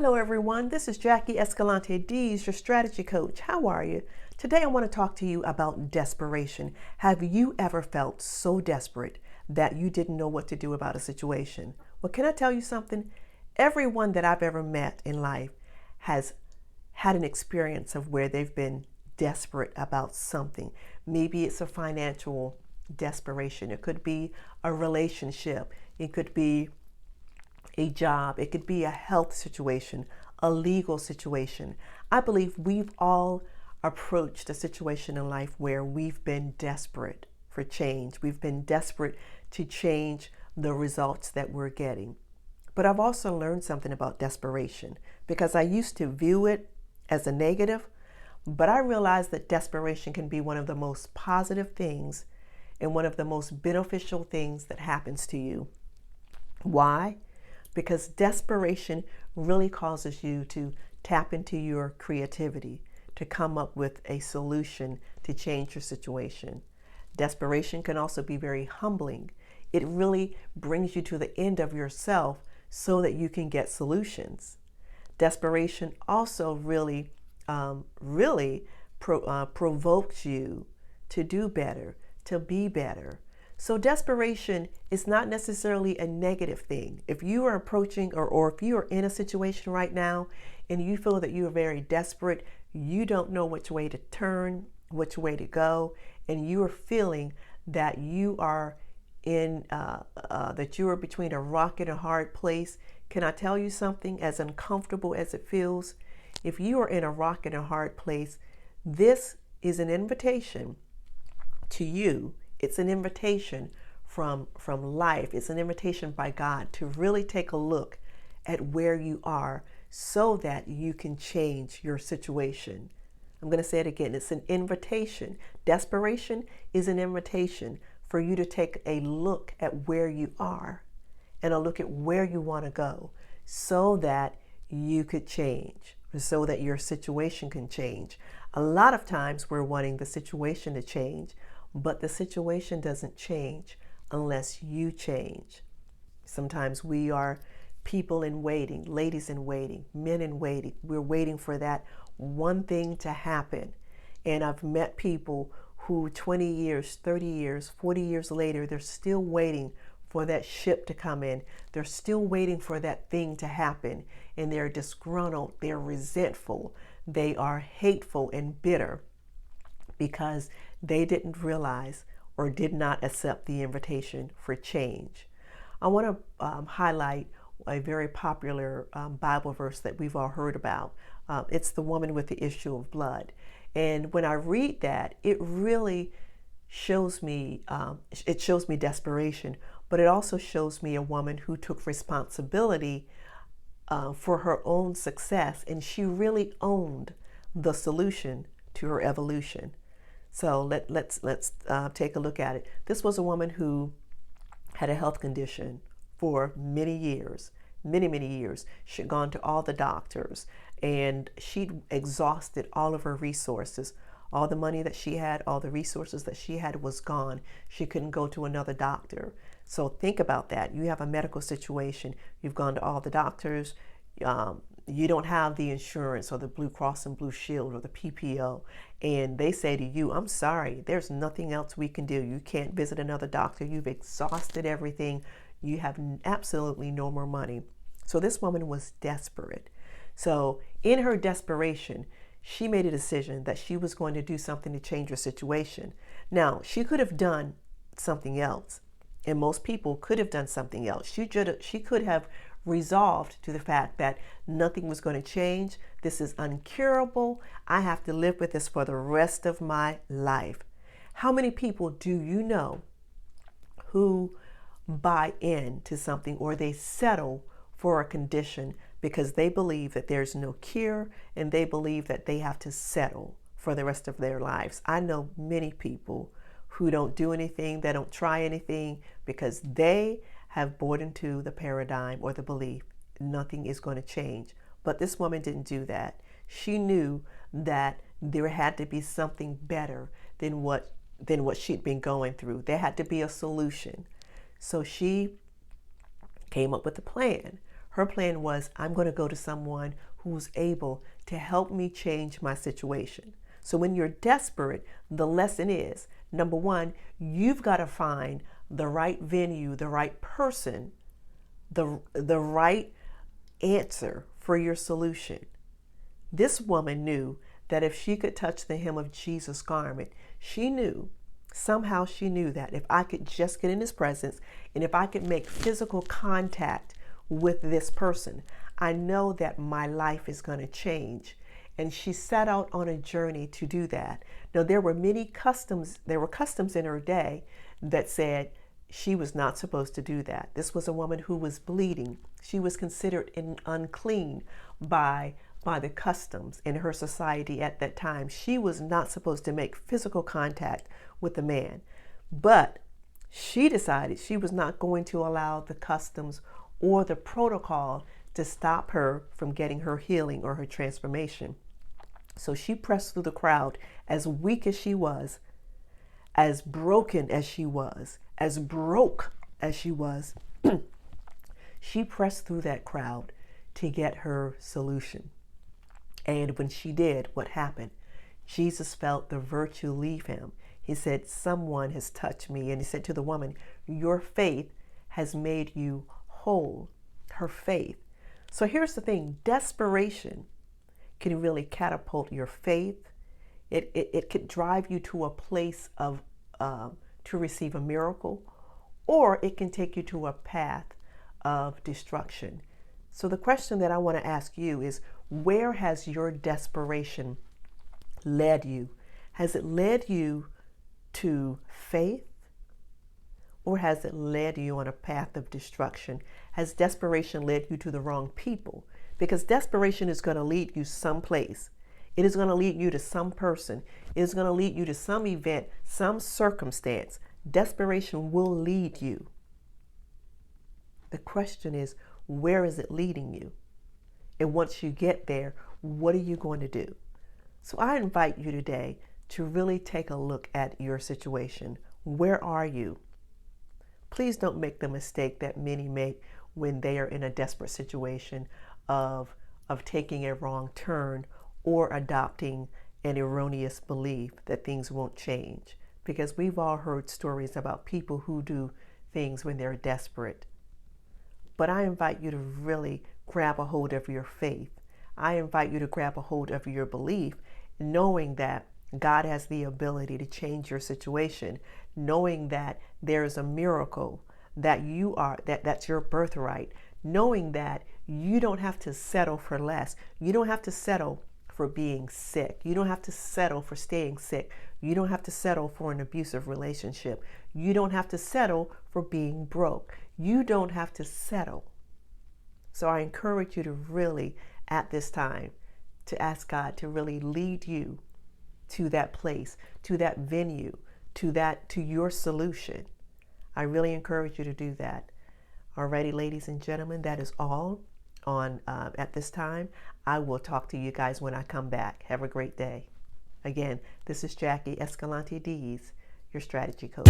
Hello everyone, this is Jackie Escalante Dees, your strategy coach. How are you? Today I want to talk to you about desperation. Have you ever felt so desperate that you didn't know what to do about a situation? Well, can I tell you something? Everyone that I've ever met in life has had an experience of where they've been desperate about something. Maybe it's a financial desperation. It could be a relationship. It could be a job, it could be a health situation, a legal situation. I believe we've all approached a situation in life where we've been desperate for change. We've been desperate to change the results that we're getting. But I've also learned something about desperation because I used to view it as a negative, but I realized that desperation can be one of the most positive things and one of the most beneficial things that happens to you. Why? Because desperation really causes you to tap into your creativity, to come up with a solution to change your situation. Desperation can also be very humbling. It really brings you to the end of yourself so that you can get solutions. Desperation also really provokes you to do better, to be better. So desperation is not necessarily a negative thing. If you are approaching or if you are in a situation right now and you feel that you are very desperate, you don't know which way to turn, which way to go, and you are feeling that you are that you are between a rock and a hard place, can I tell you something? As uncomfortable as it feels, if you are in a rock and a hard place, this is an invitation to you. It's an invitation from life. It's an invitation by God to really take a look at where you are so that you can change your situation. I'm going to say it again. It's an invitation. Desperation is an invitation for you to take a look at where you are and a look at where you want to go so that you could change, so that your situation can change. A lot of times we're wanting the situation to change, but the situation doesn't change unless you change. Sometimes we are people in waiting, ladies in waiting, men in waiting. We're waiting for that one thing to happen. And I've met people who 20 years, 30 years, 40 years later, they're still waiting for that ship to come in. They're still waiting for that thing to happen. And they're disgruntled, they're resentful, they are hateful and bitter because they didn't realize or did not accept the invitation for change. I want to highlight a very popular Bible verse that we've all heard about. It's the woman with the issue of blood. And when I read that, it really shows me, desperation, but it also shows me a woman who took responsibility for her own success, and she really owned the solution to her evolution. So let's take a look at it. This was a woman who had a health condition for many years, many years. She'd gone to all the doctors and she'd exhausted all of her resources. All the money that she had, all the resources that she had was gone. She couldn't go to another doctor. So think about that. You have a medical situation. You've gone to all the doctors. You don't have the insurance or the Blue Cross and Blue Shield or the PPO, and they say to you, I'm sorry, there's nothing else we can do. You can't visit another doctor. You've exhausted everything. You have absolutely no more money. So this woman was desperate. So in her desperation, she made a decision that she was going to do something to change her situation. Now, she could have done something else, and most people could have done something else. She could have resolved to the fact that nothing was going to change. This is uncurable. I have to live with this for the rest of my life. How many people do you know who buy into something or they settle for a condition because they believe that there's no cure and they believe that they have to settle for the rest of their lives? I know many people who don't do anything, they don't try anything because they have bought into the paradigm or the belief nothing is going to change. But this woman didn't do that. She knew that there had to be something better than what she'd been going through. There had to be a solution. So she came up with a plan. Her plan was, I'm going to go to someone who's able to help me change my situation. So when you're desperate, the lesson is, number one, you've got to find the right venue, the right person, the right answer for your solution. This woman knew that if she could touch the hem of Jesus' garment, somehow she knew that if I could just get in his presence and if I could make physical contact with this person, I know that my life is going to change. And she set out on a journey to do that. Now, there were customs in her day that said she was not supposed to do that. This was a woman who was bleeding. She was considered unclean by the customs in her society at that time. She was not supposed to make physical contact with a man. But she decided she was not going to allow the customs or the protocol to stop her from getting her healing or her transformation. So she pressed through the crowd, as weak as she was, as broken as she was, as broke as she was. She pressed through that crowd to get her solution. And when she did, what happened? Jesus felt the virtue leave him. He said, someone has touched me. And he said to the woman, your faith has made you whole. Her faith. So here's the thing. Desperation can really catapult your faith. It could drive you to a place of to receive a miracle, or it can take you to a path of destruction. So the question that I want to ask you is, where has your desperation led you? Has it led you to faith, or has it led you on a path of destruction? Has desperation led you to the wrong people? Because desperation is going to lead you someplace. It is going to lead you to some person. It is going to lead you to some event, some circumstance. Desperation will lead you. The question is, where is it leading you? And once you get there, what are you going to do? So I invite you today to really take a look at your situation. Where are you? Please don't make the mistake that many make when they are in a desperate situation of taking a wrong turn or adopting an erroneous belief that things won't change. Because we've all heard stories about people who do things when they're desperate. But I invite you to really grab a hold of your faith. I invite you to grab a hold of your belief, knowing that God has the ability to change your situation, knowing that there is a miracle that that's your birthright, knowing that you don't have to settle for less. You don't have to settle for being sick. You don't have to settle for staying sick. You don't have to settle for an abusive relationship. You don't have to settle for being broke. You don't have to settle. So I encourage you to really, at this time, to ask God to really lead you to that place, to that venue, to your solution. I really encourage you to do that. Alrighty, ladies and gentlemen, that is all on at this time. I will talk to you guys when I come back. Have a great day. Again, this is Jackie Escalante Dees, your strategy coach.